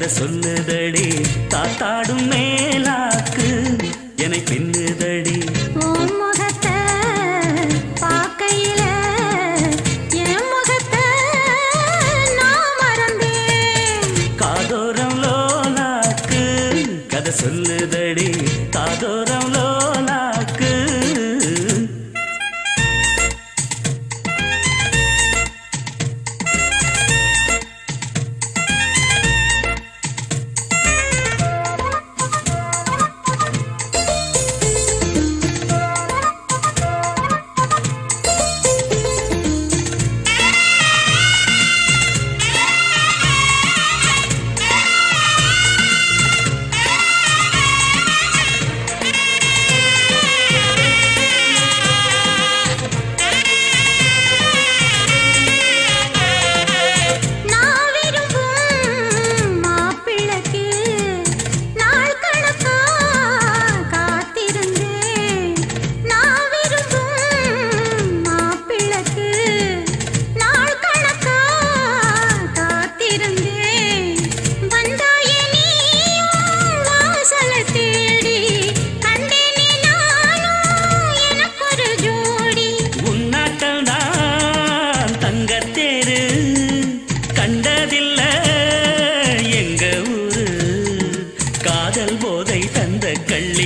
கதை சொல்லுதடி காத்தாடும் மேலாக்கு என்னை பின்னுதடி முகத்தை பார்க்கையில என் முகத்தை நான் மறந்தேன் காதோரம் லோலாக்கு கதை சொல்லுதடி காதோரம் லோலாக்கு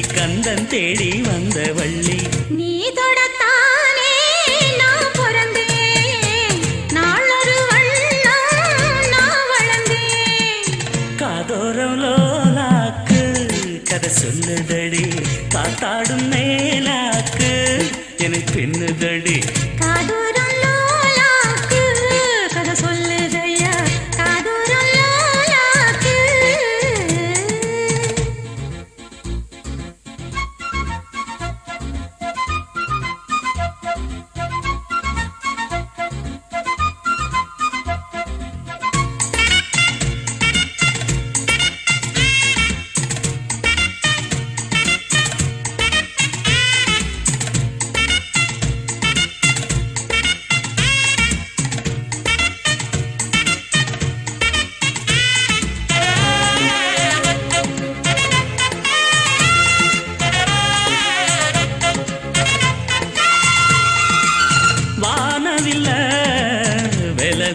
கந்தன் தேடி வந்த வள்ளி நீ தொடத்தானே நான் பிறந்தேன் நாளொரு வண்ணம் நான் வளர்ந்தேன் காதோரம் லோலாக்கு கதை சொல்லுதடி காத்தாடும் மேலாக்கு என்னை பின்னுதடி காதோரம் லோலாக்கு கதை சொல்லுதையா காதோரம் லோலாக்கு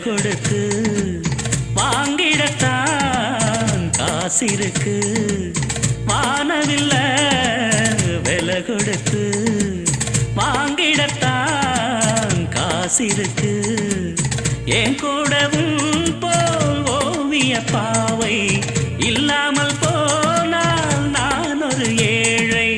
கொடுத்து வாங்கிடத்தான் காசிருக்கு வானவில்ல விலை கொடுத்து வாங்கிடத்தான் காசிருக்கு என் கூடவும் போல் ஓவிய பாவை இல்லாமல் போனால் நான் ஒரு ஏழை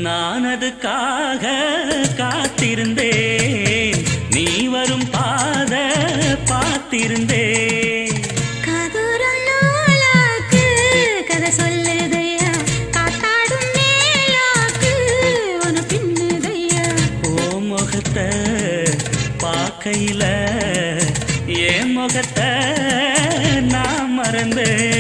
நான் அதுக்காக காத்திருந்தேன் நீ வரும் பாத பார்த்திருந்தேன் காதோரம் லோலாக்கு கதை சொல்லுதையா காத்தாடும் மேலாக்கு உன பின்னுதையா ஓ முகத்தை பார்க்கையில என் முகத்தை நான் மறந்தேன்